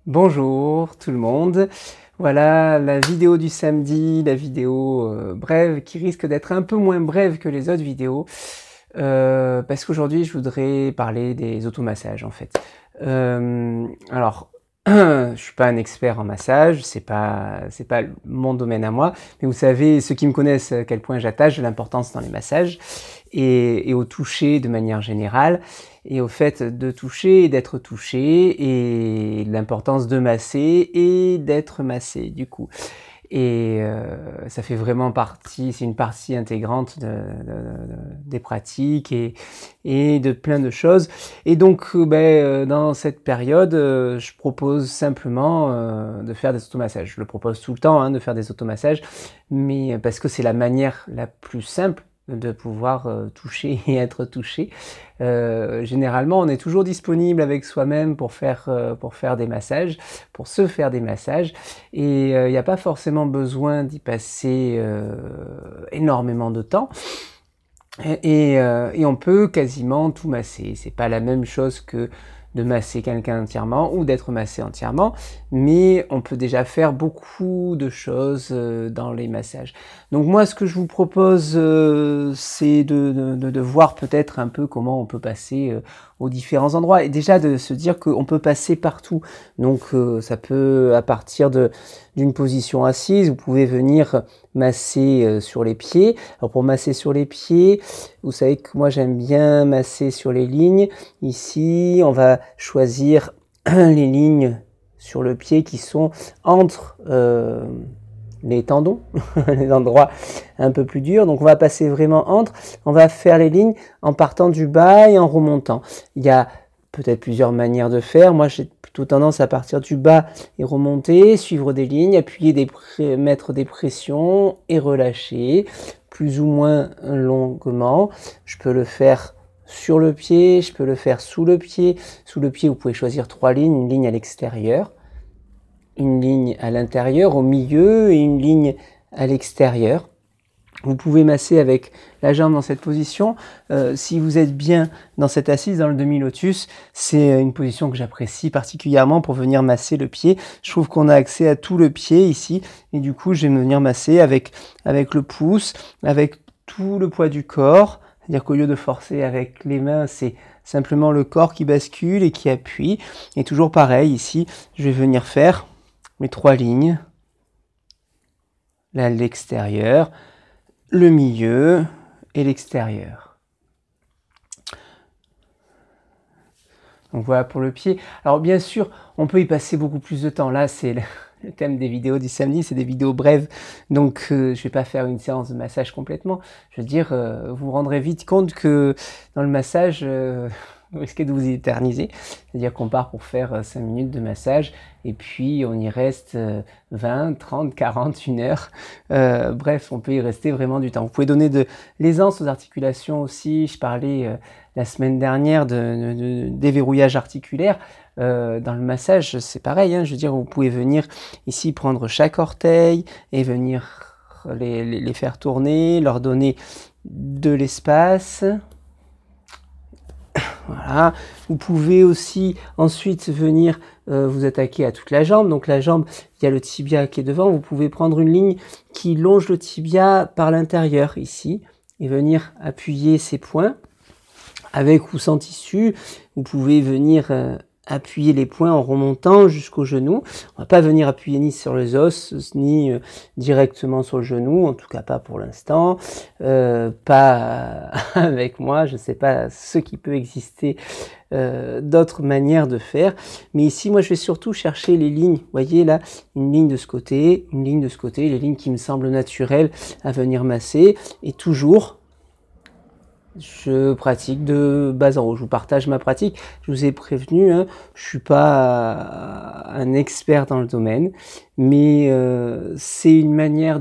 Bonjour tout le monde, voilà la vidéo du samedi, la vidéo brève qui risque d'être un peu moins brève que les autres vidéos parce qu'aujourd'hui je voudrais parler des automassages en fait. Alors je suis pas un expert en massage, c'est pas mon domaine à moi, mais vous savez, ceux qui me connaissent, à quel point j'attache de l'importance dans les massages et au toucher de manière générale, et au fait de toucher et d'être touché, et l'importance de masser et d'être massé du coup. Et ça fait vraiment partie, c'est une partie intégrante des pratiques et de plein de choses. Et donc dans cette période, je propose simplement de faire des automassages. Je le propose tout le temps hein, de faire des automassages, mais parce que c'est la manière la plus simple de pouvoir toucher et être touché. Généralement, on est toujours disponible avec soi-même pour faire des massages, pour se faire des massages, et il n'y a pas forcément besoin d'y passer énormément de temps. Et on peut quasiment tout masser. C'est pas la même chose que de masser quelqu'un entièrement ou d'être massé entièrement, mais on peut déjà faire beaucoup de choses dans les massages. Donc moi, ce que je vous propose, c'est de voir peut-être un peu comment on peut passer aux différents endroits, et déjà de se dire qu'on peut passer partout. Donc ça peut, à partir d'une position assise, vous pouvez venir masser sur les pieds. Alors pour masser sur les pieds, vous savez que moi j'aime bien masser sur les lignes. Ici, on va choisir les lignes sur le pied qui sont entre les tendons, les endroits un peu plus durs. Donc on va passer vraiment entre, on va faire les lignes en partant du bas et en remontant. Il y a peut-être plusieurs manières de faire. Moi j'ai plutôt tendance à partir du bas et remonter, suivre des lignes, appuyer, mettre des pressions et relâcher, plus ou moins longuement. Je peux le faire sur le pied, je peux le faire sous le pied. Sous le pied, vous pouvez choisir 3 lignes, une ligne à l'extérieur, une ligne à l'intérieur, au milieu, et une ligne à l'extérieur. Vous pouvez masser avec la jambe dans cette position. Si vous êtes bien dans cette assise, dans le demi-lotus, c'est une position que j'apprécie particulièrement pour venir masser le pied. Je trouve qu'on a accès à tout le pied ici, et du coup je vais venir masser avec le pouce, avec tout le poids du corps. C'est-à-dire qu'au lieu de forcer avec les mains, c'est simplement le corps qui bascule et qui appuie. Et toujours pareil, ici, je vais venir faire mes 3 lignes. Là, l'extérieur, le milieu et l'extérieur. Donc voilà pour le pied. Alors bien sûr, on peut y passer beaucoup plus de temps. Là, c'est le thème des vidéos du samedi, c'est des vidéos brèves. Donc je ne vais pas faire une séance de massage complètement. Je veux dire, vous vous rendrez vite compte que dans le massage, vous risquez de vous éterniser. C'est-à-dire qu'on part pour faire 5 minutes de massage et puis on y reste 20, 30, 40, 1 heure. Bref, on peut y rester vraiment du temps. Vous pouvez donner de l'aisance aux articulations aussi. Je parlais la semaine dernière de déverrouillage articulaire. Dans le massage, c'est pareil, hein, je veux dire, vous pouvez venir ici prendre chaque orteil et venir les faire tourner, leur donner de l'espace. Voilà. Vous pouvez aussi ensuite venir vous attaquer à toute la jambe. Donc la jambe, il y a le tibia qui est devant. Vous pouvez prendre une ligne qui longe le tibia par l'intérieur ici et venir appuyer ces points avec ou sans tissu. Vous pouvez venir appuyer les points en remontant jusqu'au genou. On va pas venir appuyer ni sur les os, ni directement sur le genou, en tout cas pas pour l'instant, pas avec moi, je sais pas ce qui peut exister d'autres manières de faire, mais ici moi je vais surtout chercher les lignes, vous voyez là, une ligne de ce côté, une ligne de ce côté, les lignes qui me semblent naturelles à venir masser, et toujours je pratique de bas en haut. Je vous partage ma pratique. Je vous ai prévenu, hein, je suis pas un expert dans le domaine, mais c'est une manière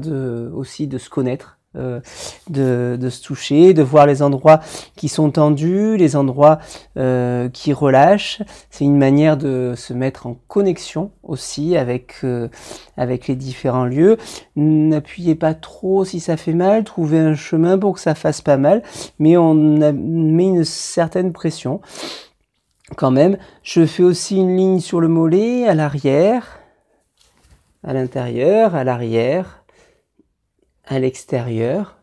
aussi de se connaître, de se toucher, de voir les endroits qui sont tendus, les endroits qui relâchent. C'est une manière de se mettre en connexion aussi avec les différents lieux. N'appuyez pas trop si ça fait mal, trouvez un chemin pour que ça fasse pas mal, mais on met une certaine pression. quand même. Je fais aussi une ligne sur le mollet, à l'arrière, à l'intérieur, à l'arrière, à l'extérieur.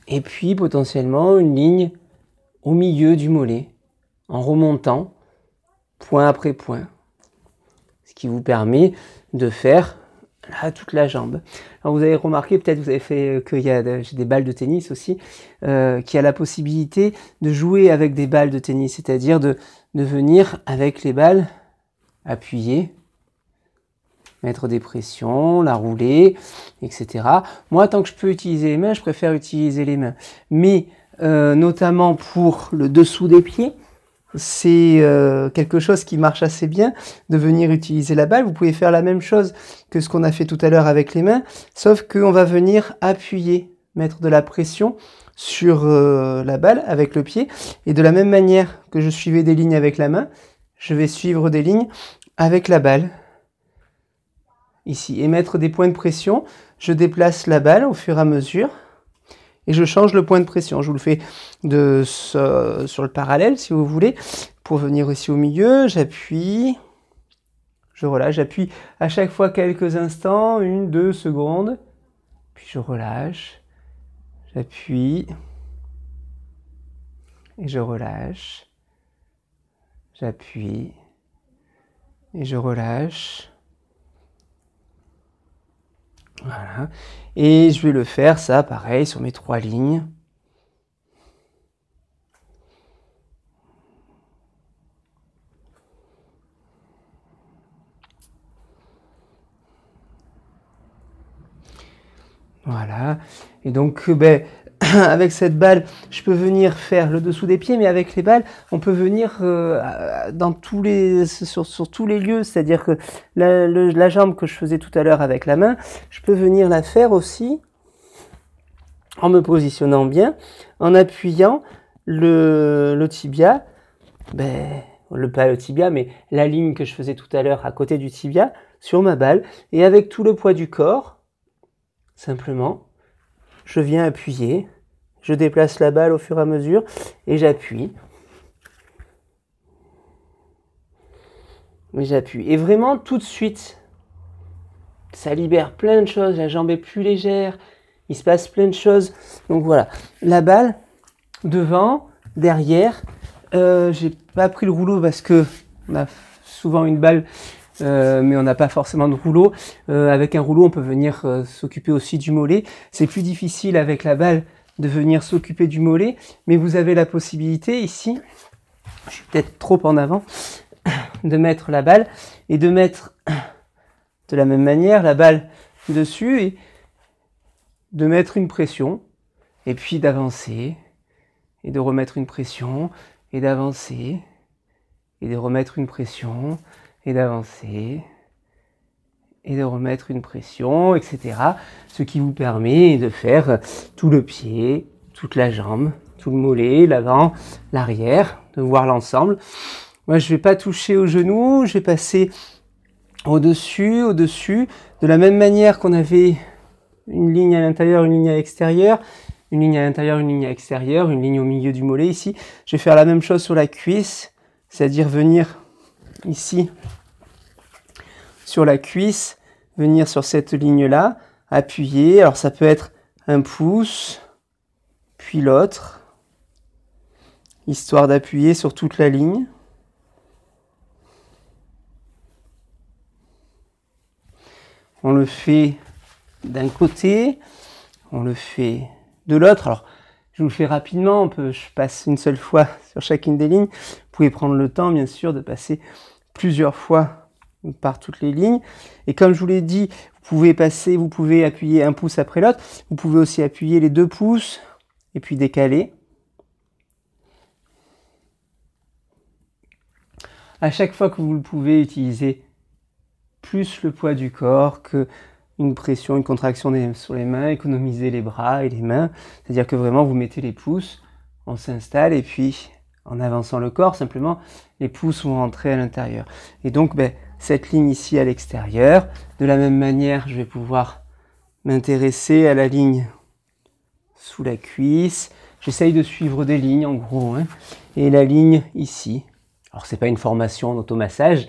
Et puis potentiellement une ligne au milieu du mollet, en remontant, point après point. Ce qui vous permet de faire là, toute la jambe. Alors vous avez remarqué, peut-être vous avez fait qu'il y a j'ai des balles de tennis aussi, qui a la possibilité de jouer avec des balles de tennis, c'est-à-dire de venir avec les balles appuyer, mettre des pressions, la rouler, etc. Moi, tant que je peux utiliser les mains, je préfère utiliser les mains. Mais notamment pour le dessous des pieds, c'est quelque chose qui marche assez bien, de venir utiliser la balle. Vous pouvez faire la même chose que ce qu'on a fait tout à l'heure avec les mains, sauf qu'on va venir appuyer, mettre de la pression sur la balle avec le pied. Et de la même manière que je suivais des lignes avec la main, je vais suivre des lignes avec la balle. Ici, et mettre des points de pression. Je déplace la balle au fur et à mesure. Et je change le point de pression. Je vous le fais sur le parallèle, si vous voulez. Pour venir ici au milieu, j'appuie. Je relâche. J'appuie à chaque fois quelques instants, 1-2 secondes. Puis je relâche. J'appuie. Et je relâche. J'appuie. Et je relâche. Voilà. Et je vais le faire, ça, pareil, sur mes 3 lignes. Voilà. Et donc, avec cette balle, je peux venir faire le dessous des pieds, mais avec les balles, on peut venir dans sur tous les lieux. C'est-à-dire que la jambe que je faisais tout à l'heure avec la main, je peux venir la faire aussi en me positionnant bien, en appuyant le tibia, pas le tibia, mais la ligne que je faisais tout à l'heure à côté du tibia, sur ma balle, et avec tout le poids du corps, simplement, je viens appuyer, je déplace la balle au fur et à mesure, et j'appuie. Et j'appuie. Et vraiment, tout de suite, ça libère plein de choses, la jambe est plus légère, il se passe plein de choses. Donc voilà, la balle, devant, derrière, j'ai pas pris le rouleau parce que on a souvent une balle, mais on n'a pas forcément de rouleau. Avec un rouleau, on peut venir s'occuper aussi du mollet. C'est plus difficile avec la balle de venir s'occuper du mollet, mais vous avez la possibilité ici, je suis peut-être trop en avant, de mettre la balle et de mettre de la même manière la balle dessus et de mettre une pression et puis d'avancer et de remettre une pression et d'avancer et de remettre une pression et d'avancer et de remettre une pression, etc. Ce qui vous permet de faire tout le pied, toute la jambe, tout le mollet, l'avant, l'arrière, de voir l'ensemble. Moi, je ne vais pas toucher au genou, je vais passer au-dessus, de la même manière qu'on avait une ligne à l'intérieur, une ligne à l'extérieur, une ligne à l'intérieur, une ligne à l'extérieur, une ligne au milieu du mollet ici. Je vais faire la même chose sur la cuisse, c'est-à-dire venir ici sur la cuisse, venir sur cette ligne-là, appuyer. Alors ça peut être un pouce, puis l'autre, histoire d'appuyer sur toute la ligne. On le fait d'un côté, on le fait de l'autre. Alors, je vous le fais rapidement, je passe une seule fois sur chacune des lignes. Vous pouvez prendre le temps, bien sûr, de passer plusieurs fois par toutes les lignes. Et comme je vous l'ai dit, vous pouvez appuyer un pouce après l'autre. Vous pouvez aussi appuyer les 2 pouces et puis décaler. À chaque fois que vous le pouvez, utiliser plus le poids du corps que une pression, une contraction sur les mains, économiser les bras et les mains. C'est-à-dire que vraiment, vous mettez les pouces, on s'installe et puis en avançant le corps, simplement, les pouces vont rentrer à l'intérieur. Et donc, cette ligne ici à l'extérieur, de la même manière, je vais pouvoir m'intéresser à la ligne sous la cuisse. J'essaye de suivre des lignes, en gros, hein, et la ligne ici, Alors c'est pas une formation en automassage.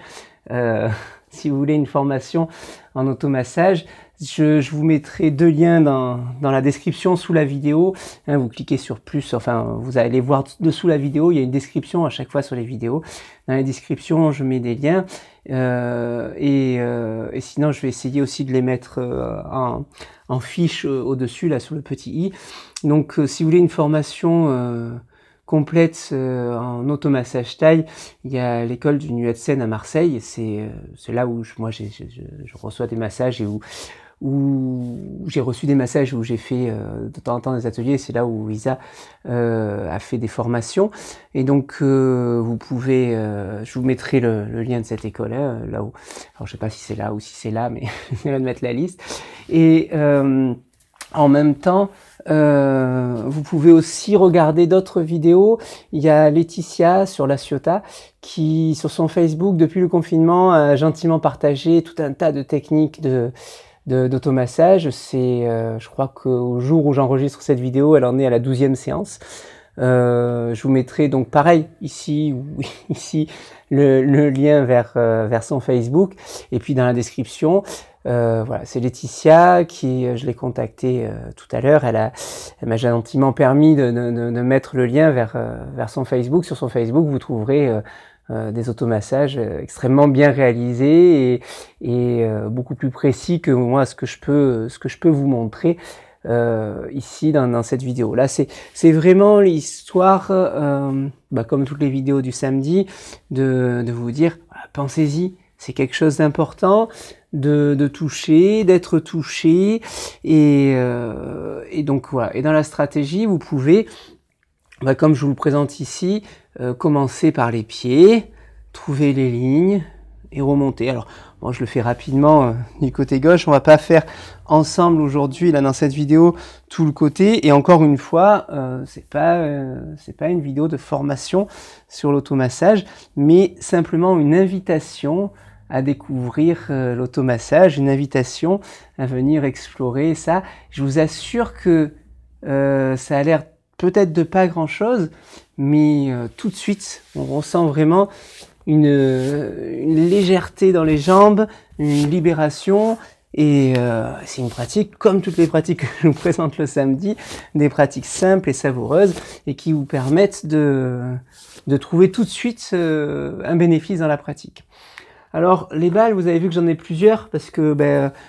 Si vous voulez une formation en automassage, je vous mettrai 2 liens dans la description sous la vidéo. Vous cliquez sur plus, enfin vous allez voir dessous la vidéo, il y a une description à chaque fois sur les vidéos. Dans la description, je mets des liens. Et sinon, je vais essayer aussi de les mettre en fiche au-dessus, là, sur le petit i. Donc, si vous voulez une formation complète en automassage taille, il y a l'école du Nuet Sen à Marseille. C'est là où je reçois des massages et où j'ai reçu des massages, où j'ai fait de temps en temps des ateliers. C'est là où Isa a fait des formations. Et donc, vous pouvez, je vous mettrai le lien de cette école, là où, alors je sais pas si c'est là ou si c'est là, mais j'essaierai de mettre la liste. Et en même temps, vous pouvez aussi regarder d'autres vidéos. Il y a Laetitia sur la Ciotat qui, sur son Facebook, depuis le confinement, a gentiment partagé tout un tas de techniques d'automassage. C'est, je crois qu'au jour où j'enregistre cette vidéo, elle en est à la 12e séance. Je vous mettrai donc pareil ici ou ici le lien vers son Facebook, et puis dans la description. Voilà, c'est Laetitia qui, je l'ai contactée tout à l'heure. Elle m'a gentiment permis de mettre le lien vers son Facebook. Sur son Facebook, vous trouverez des automassages extrêmement bien réalisés et beaucoup plus précis que moi ce que je peux vous montrer ici dans cette vidéo. Là, c'est vraiment l'histoire, comme toutes les vidéos du samedi, de vous dire, pensez-y, c'est quelque chose d'important, de toucher, d'être touché, et donc voilà. Et dans la stratégie, vous pouvez, comme je vous le présente ici, commencer par les pieds, trouver les lignes et remonter. Alors, bon, je le fais rapidement du côté gauche. On va pas faire ensemble aujourd'hui, là, dans cette vidéo, tout le côté. Et encore une fois, c'est pas une vidéo de formation sur l'automassage, mais simplement une invitation à découvrir l'automassage, une invitation à venir explorer ça. Je vous assure que ça a l'air peut-être de pas grand-chose, mais tout de suite, on ressent vraiment une légèreté dans les jambes, une libération, et c'est une pratique, comme toutes les pratiques que je vous présente le samedi, des pratiques simples et savoureuses, et qui vous permettent de trouver tout de suite un bénéfice dans la pratique. Alors, les balles, vous avez vu que j'en ai plusieurs, parce que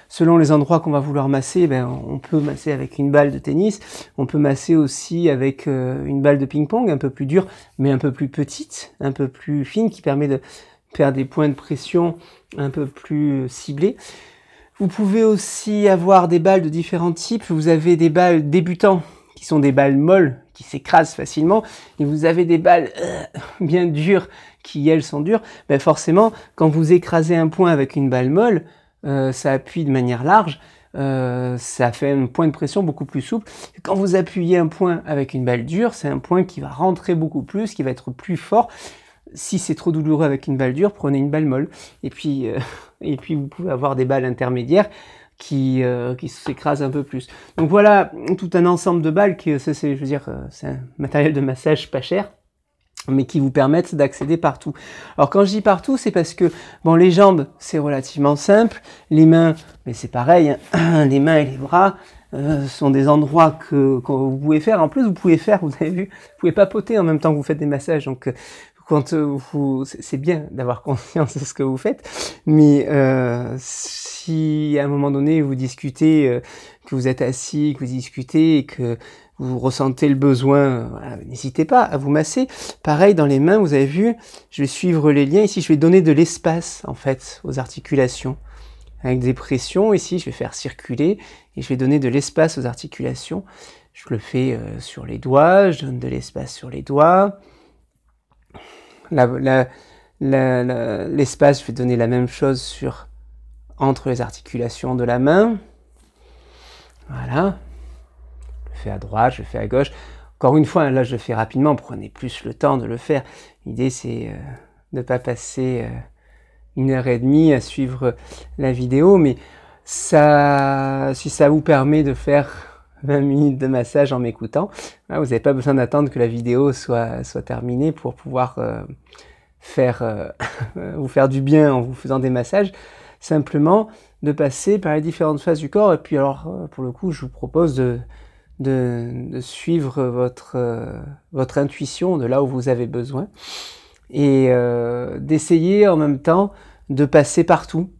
selon les endroits qu'on va vouloir masser, on peut masser avec une balle de tennis, on peut masser aussi avec une balle de ping-pong, un peu plus dure, mais un peu plus petite, un peu plus fine, qui permet de faire des points de pression un peu plus ciblés. Vous pouvez aussi avoir des balles de différents types. Vous avez des balles débutants, qui sont des balles molles, qui s'écrasent facilement, et vous avez des balles bien dures, qui elles sont dures. Forcément, quand vous écrasez un point avec une balle molle, ça appuie de manière large, ça fait un point de pression beaucoup plus souple. Quand vous appuyez un point avec une balle dure, c'est un point qui va rentrer beaucoup plus, qui va être plus fort. Si c'est trop douloureux avec une balle dure, prenez une balle molle. Et puis vous pouvez avoir des balles intermédiaires qui s'écrasent un peu plus. Donc voilà, tout un ensemble de balles qui, c'est un matériel de massage pas cher, mais qui vous permettent d'accéder partout. Alors quand je dis partout, c'est parce que les jambes, c'est relativement simple, les mains, mais c'est pareil, hein, les mains et les bras sont des endroits que vous pouvez faire. En plus, vous pouvez faire, vous avez vu, vous pouvez papoter en même temps que vous faites des massages, donc quand c'est bien d'avoir conscience de ce que vous faites, mais si à un moment donné vous discutez, que vous êtes assis, que vous discutez et que vous ressentez le besoin, n'hésitez pas à vous masser. Pareil dans les mains, vous avez vu, je vais suivre les liens. Ici, je vais donner de l'espace en fait aux articulations. Avec des pressions, ici, je vais faire circuler et je vais donner de l'espace aux articulations. Je le fais sur les doigts, je donne de l'espace sur les doigts. L'espace, je vais donner la même chose entre les articulations de la main. Voilà. Je le fais à droite, je le fais à gauche. Encore une fois, là je le fais rapidement, prenez plus le temps de le faire. L'idée c'est de ne pas passer 1h30 à suivre la vidéo, mais si ça vous permet de faire 20 minutes de massage en m'écoutant, vous n'avez pas besoin d'attendre que la vidéo soit terminée pour pouvoir vous faire du bien en vous faisant des massages, simplement de passer par les différentes phases du corps. Et puis alors, pour le coup, je vous propose de suivre votre intuition de là où vous avez besoin et d'essayer en même temps de passer partout,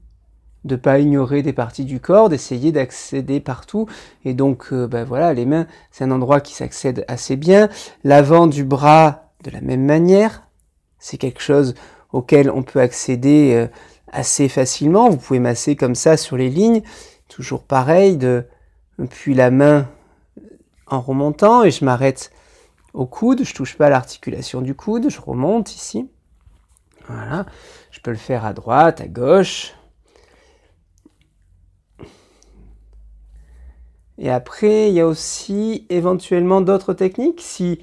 de pas ignorer des parties du corps, d'essayer d'accéder partout. Et donc, voilà, les mains, c'est un endroit qui s'accède assez bien. L'avant du bras, de la même manière, c'est quelque chose auquel on peut accéder assez facilement. Vous pouvez masser comme ça sur les lignes, toujours pareil, puis la main en remontant, et je m'arrête au coude, je touche pas à l'articulation du coude, je remonte ici. Voilà, je peux le faire à droite, à gauche. Et après, il y a aussi éventuellement d'autres techniques. Si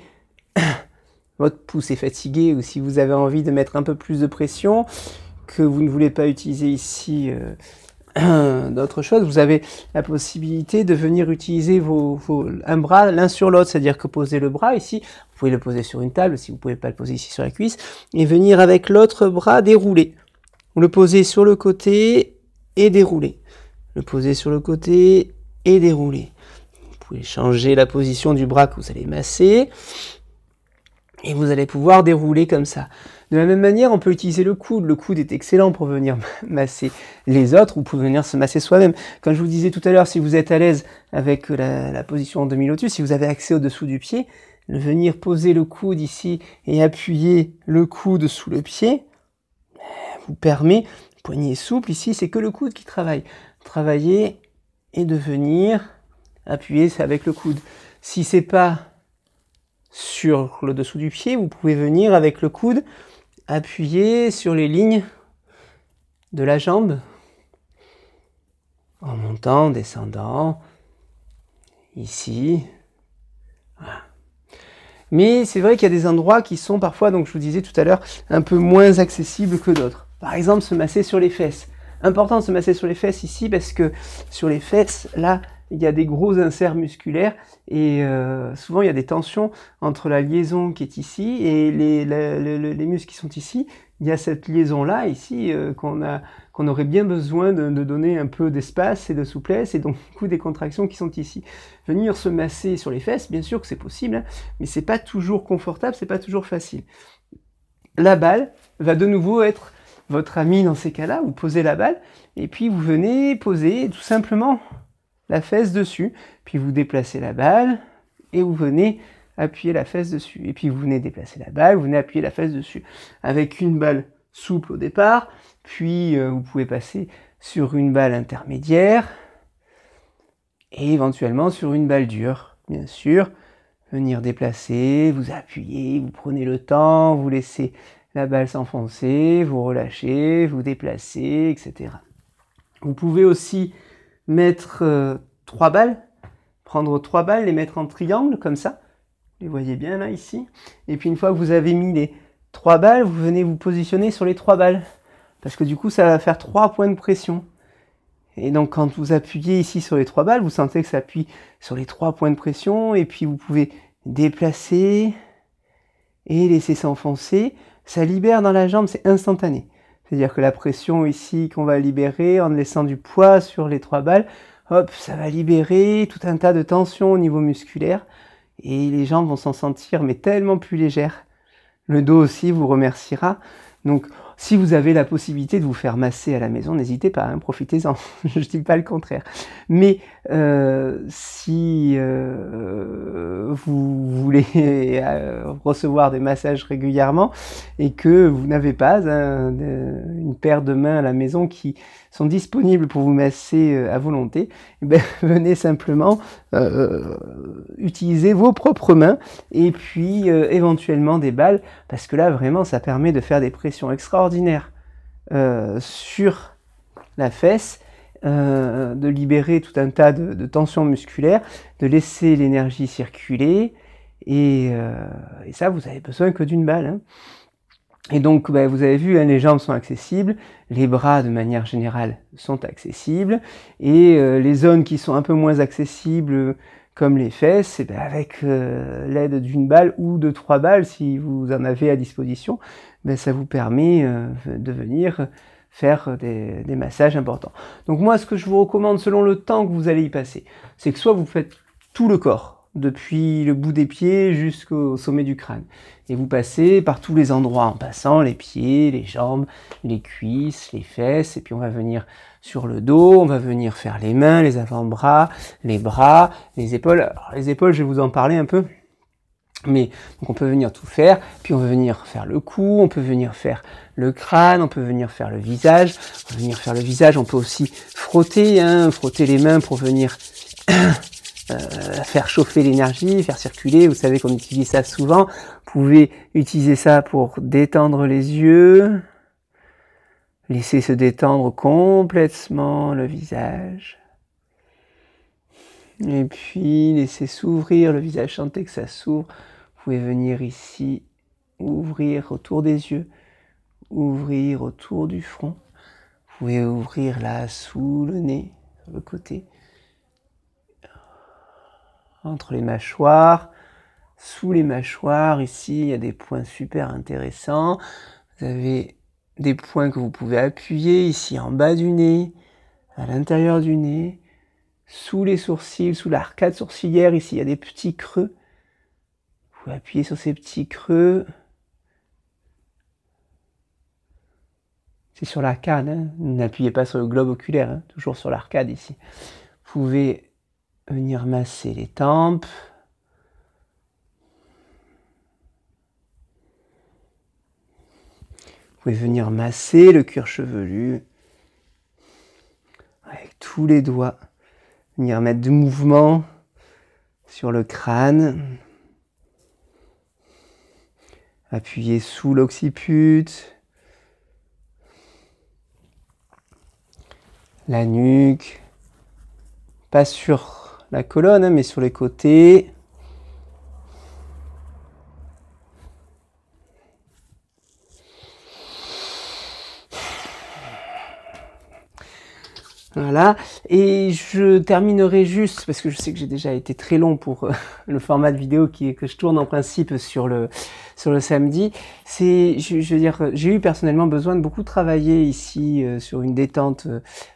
votre pouce est fatigué ou si vous avez envie de mettre un peu plus de pression, que vous ne voulez pas utiliser ici d'autres choses, vous avez la possibilité de venir utiliser un bras l'un sur l'autre, c'est-à-dire que poser le bras ici, vous pouvez le poser sur une table si vous ne pouvez pas le poser ici sur la cuisse, et venir avec l'autre bras dérouler. Vous le posez sur le côté et dérouler. Le poser sur le côté et dérouler. Vous pouvez changer la position du bras que vous allez masser et vous allez pouvoir dérouler comme ça. De la même manière, on peut utiliser le coude. Le coude est excellent pour venir masser les autres ou pour venir se masser soi-même. Comme je vous disais tout à l'heure, si vous êtes à l'aise avec la position en demi-lotus, si vous avez accès au-dessous du pied, venir poser le coude ici et appuyer le coude sous le pied vous permet, poignet souple ici, c'est que le coude qui travaille. Travailler et de venir appuyer avec le coude. Si c'est pas sur le dessous du pied, vous pouvez venir avec le coude appuyer sur les lignes de la jambe en montant, descendant, ici. Voilà. Mais c'est vrai qu'il y a des endroits qui sont parfois, donc je vous disais tout à l'heure, un peu moins accessibles que d'autres. Par exemple, se masser sur les fesses. Important de se masser sur les fesses ici parce que sur les fesses, là, il y a des gros inserts musculaires et souvent il y a des tensions entre la liaison qui est ici et les muscles qui sont ici. Il y a cette liaison-là ici qu'on aurait bien besoin de donner un peu d'espace et de souplesse et donc du coup des contractions qui sont ici. Venir se masser sur les fesses, bien sûr que c'est possible, hein, mais c'est pas toujours confortable, c'est pas toujours facile. La balle va de nouveau être votre ami dans ces cas-là. Vous posez la balle et puis vous venez poser tout simplement la fesse dessus, puis vous déplacez la balle et vous venez appuyer la fesse dessus. Et puis vous venez déplacer la balle, vous venez appuyer la fesse dessus. Avec une balle souple au départ, puis vous pouvez passer sur une balle intermédiaire et éventuellement sur une balle dure, bien sûr. Venir déplacer, vous appuyez, vous prenez le temps, vous laissez la balle s'enfoncer, vous relâchez, vous déplacez, etc. Vous pouvez aussi mettre 3 balles, prendre 3 balles, les mettre en triangle, comme ça. Vous les voyez bien là, ici. Et puis une fois que vous avez mis les 3 balles, vous venez vous positionner sur les 3 balles. Parce que du coup, ça va faire 3 points de pression. Et donc quand vous appuyez ici sur les 3 balles, vous sentez que ça appuie sur les 3 points de pression. Et puis vous pouvez déplacer et laisser s'enfoncer. Ça libère dans la jambe, c'est instantané. C'est-à-dire que la pression ici qu'on va libérer en laissant du poids sur les 3 balles, hop, ça va libérer tout un tas de tensions au niveau musculaire et les jambes vont s'en sentir mais tellement plus légères. Le dos aussi vous remerciera. Donc si vous avez la possibilité de vous faire masser à la maison, n'hésitez pas, hein, profitez-en, je ne dis pas le contraire. Mais si vous voulez recevoir des massages régulièrement et que vous n'avez pas une paire de mains à la maison qui sont disponibles pour vous masser à volonté, eh bien, venez simplement utiliser vos propres mains et puis éventuellement des balles, parce que là vraiment ça permet de faire des pressions extraordinaires sur la fesse, de libérer tout un tas de tensions musculaires, de laisser l'énergie circuler et ça vous avez besoin que d'une balle, hein. Et donc, vous avez vu, hein, les jambes sont accessibles, les bras, de manière générale, sont accessibles, et les zones qui sont un peu moins accessibles, comme les fesses, avec l'aide d'une balle ou de 3 balles, si vous en avez à disposition, ben, ça vous permet de venir faire des massages importants. Donc moi, ce que je vous recommande selon le temps que vous allez y passer, c'est que soit vous faites tout le corps, depuis le bout des pieds jusqu'au sommet du crâne, et vous passez par tous les endroits en passant les pieds, les jambes, les cuisses, les fesses, et puis on va venir sur le dos, on va venir faire les mains, les avant-bras, les bras, les épaules. Alors, les épaules, je vais vous en parler un peu. Mais donc on peut venir tout faire, puis on peut venir faire le cou, on peut venir faire le crâne, on peut venir faire le visage. On peut venir faire le visage, on peut aussi frotter, frotter les mains pour venir faire chauffer l'énergie, faire circuler. Vous savez qu'on utilise ça souvent. Vous pouvez utiliser ça pour détendre les yeux, laisser se détendre complètement le visage. Et puis laisser s'ouvrir le visage, sentez que ça s'ouvre. Vous pouvez venir ici, ouvrir autour des yeux, ouvrir autour du front. Vous pouvez ouvrir là sous le nez, sur le côté. Entre les mâchoires, sous les mâchoires, ici il y a des points super intéressants. Vous avez des points que vous pouvez appuyer ici en bas du nez, à l'intérieur du nez, sous les sourcils, sous l'arcade sourcilière, ici il y a des petits creux. Vous pouvez appuyer sur ces petits creux. C'est sur l'arcade, hein. N'appuyez pas sur le globe oculaire, hein. Toujours sur l'arcade ici. Vous pouvez venir masser les tempes. Vous pouvez venir masser le cuir chevelu avec tous les doigts. Venir mettre du mouvement sur le crâne. Appuyez sous l'occiput. La nuque. Pas sur la colonne, hein, mais sur les côtés. Voilà, et je terminerai juste, parce que je sais que j'ai déjà été très long pour le format de vidéo que je tourne en principe sur le samedi. Je veux dire, j'ai eu personnellement besoin de beaucoup travailler ici sur une détente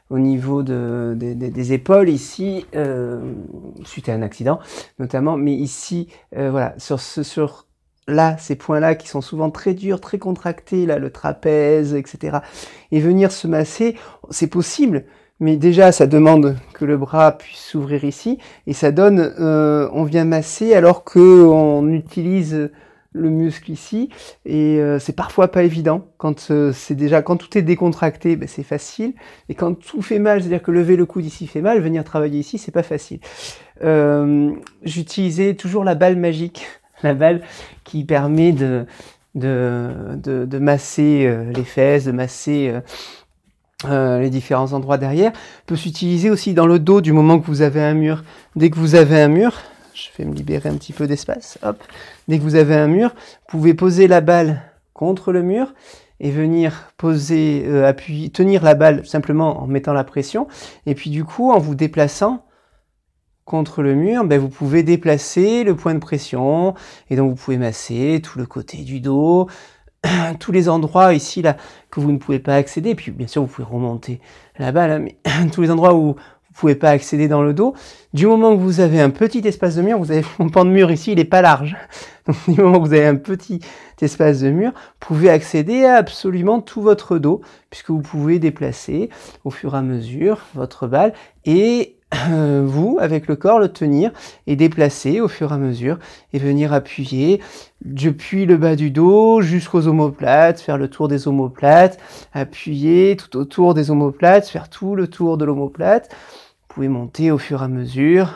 au niveau des épaules ici, suite à un accident notamment, mais ici, voilà, sur là, ces points-là qui sont souvent très durs, très contractés, là, le trapèze, etc. Et venir se masser, c'est possible. Mais déjà, ça demande que le bras puisse s'ouvrir ici, et ça donne, on vient masser alors qu'on utilise le muscle ici, et c'est parfois pas évident. Quand quand tout est décontracté, ben, c'est facile, et quand tout fait mal, c'est-à-dire que lever le coude ici fait mal, venir travailler ici, c'est pas facile. J'utilisais toujours la balle magique, la balle qui permet de masser les fesses, de masser les différents endroits derrière, peut s'utiliser aussi dans le dos du moment que vous avez un mur. Dès que vous avez un mur, je vais me libérer un petit peu d'espace, hop, dès que vous avez un mur, vous pouvez poser la balle contre le mur et venir poser, tenir la balle simplement en mettant la pression, et puis du coup, en vous déplaçant contre le mur, ben, vous pouvez déplacer le point de pression, et donc vous pouvez masser tout le côté du dos, tous les endroits ici là que vous ne pouvez pas accéder, puis bien sûr vous pouvez remonter la balle, hein, mais tous les endroits où vous pouvez pas accéder dans le dos, du moment que vous avez un petit espace de mur, vous avez mon pan de mur ici, il est pas large, donc du moment que vous avez un petit espace de mur, vous pouvez accéder à absolument tout votre dos, puisque vous pouvez déplacer au fur et à mesure votre balle, et vous, avec le corps, le tenir et déplacer au fur et à mesure et venir appuyer depuis le bas du dos jusqu'aux omoplates, faire le tour des omoplates, appuyer tout autour des omoplates, faire tout le tour de l'omoplate. Vous pouvez monter au fur et à mesure,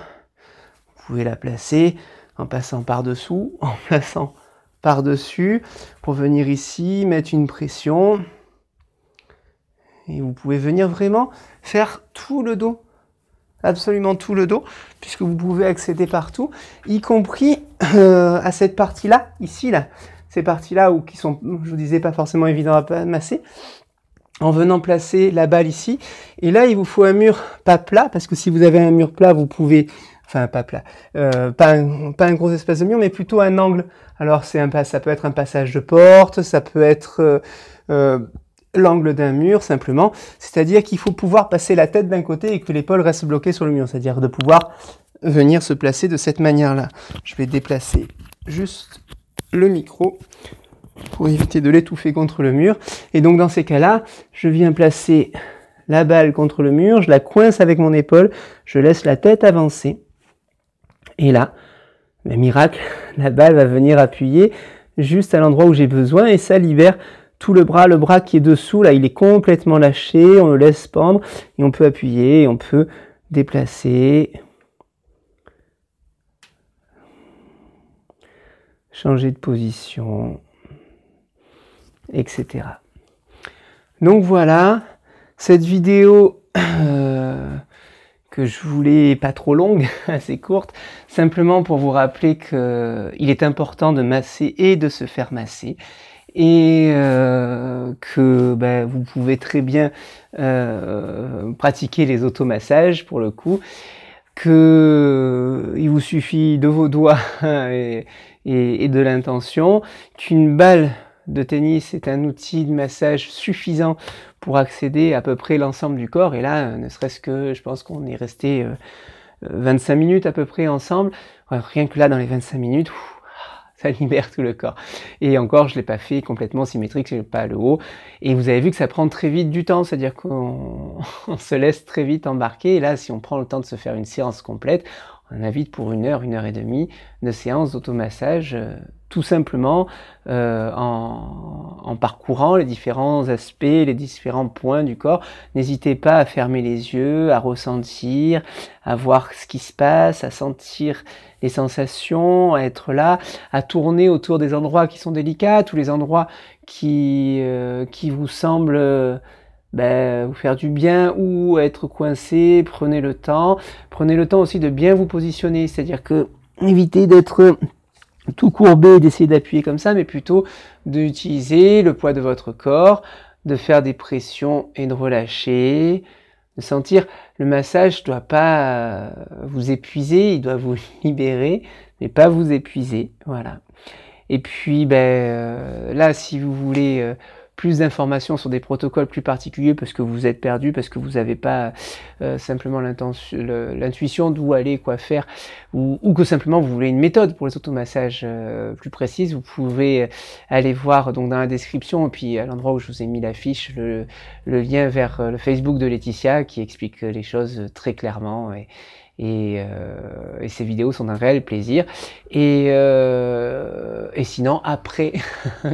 vous pouvez la placer en passant par-dessous, en plaçant par-dessus pour venir ici, mettre une pression. Et vous pouvez venir vraiment faire tout le dos. Absolument tout le dos, puisque vous pouvez accéder partout, y compris à cette partie-là, ici, là, ces parties-là qui sont, je vous disais, pas forcément évident à masser, en venant placer la balle ici. Et là, il vous faut un mur pas plat, parce que si vous avez un mur plat, vous pouvez enfin pas plat, pas un gros espace de mur, mais plutôt un angle. Alors ça peut être un passage de porte, ça peut être l'angle d'un mur simplement, c'est-à-dire qu'il faut pouvoir passer la tête d'un côté et que l'épaule reste bloquée sur le mur, c'est-à-dire de pouvoir venir se placer de cette manière-là. Je vais déplacer juste le micro pour éviter de l'étouffer contre le mur. Et donc dans ces cas-là, je viens placer la balle contre le mur, je la coince avec mon épaule, je laisse la tête avancer. Et là, miracle, la balle va venir appuyer juste à l'endroit où j'ai besoin et ça libère tout le bras qui est dessous, là il est complètement lâché, on le laisse pendre et on peut appuyer, on peut déplacer, changer de position, etc. Donc voilà, cette vidéo que je voulais pas trop longue, assez courte, simplement pour vous rappeler qu'il est important de masser et de se faire masser. Et que vous pouvez très bien pratiquer les automassages pour le coup, qu'il vous suffit de vos doigts et de l'intention, qu'une balle de tennis est un outil de massage suffisant pour accéder à peu près l'ensemble du corps. Et là, ne serait-ce que, je pense qu'on est resté 25 minutes à peu près ensemble. Rien que là, dans les 25 minutes, ça libère tout le corps. Et encore, je l'ai pas fait complètement symétrique, je n'ai pas le haut. Et vous avez vu que ça prend très vite du temps, c'est-à-dire qu'on se laisse très vite embarquer. Et là, si on prend le temps de se faire une séance complète, on invite pour 1 heure, 1 heure et demie de séance d'automassage, tout simplement en parcourant les différents aspects, les différents points du corps. N'hésitez pas à fermer les yeux, à ressentir, à voir ce qui se passe, à sentir les sensations, à être là, à tourner autour des endroits qui sont délicats, tous les endroits qui vous semblent vous faire du bien ou être coincé. Prenez le temps aussi de bien vous positionner, c'est-à-dire que évitez d'être tout courbé, d'essayer d'appuyer comme ça, mais plutôt d'utiliser le poids de votre corps, de faire des pressions et de relâcher, de sentir. Le massage ne doit pas vous épuiser, il doit vous libérer, mais pas vous épuiser, voilà. Et puis là, si vous voulez plus d'informations sur des protocoles plus particuliers parce que vous êtes perdu, parce que vous n'avez pas simplement l'intuition d'où aller, quoi faire, ou que simplement vous voulez une méthode pour les automassages plus précise, vous pouvez aller voir donc dans la description et puis à l'endroit où je vous ai mis l'affiche, le lien vers le Facebook de Laetitia qui explique les choses très clairement et ces vidéos sont d'un réel plaisir. Et sinon, après,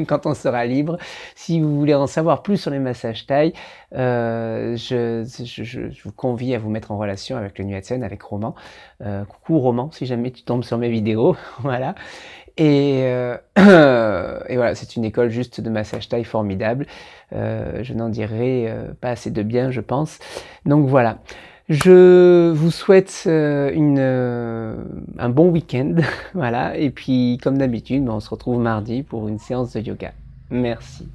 quand on sera libre, si vous voulez en savoir plus sur les massages thaï, je vous convie à vous mettre en relation avec le Nuatsen, avec Roman. Coucou Roman, si jamais tu tombes sur mes vidéos, voilà. Et voilà, c'est une école juste de massage thaï formidable. Je n'en dirai pas assez de bien, je pense. Donc voilà. Je vous souhaite un bon week-end, voilà, et puis comme d'habitude, on se retrouve mardi pour une séance de yoga. Merci.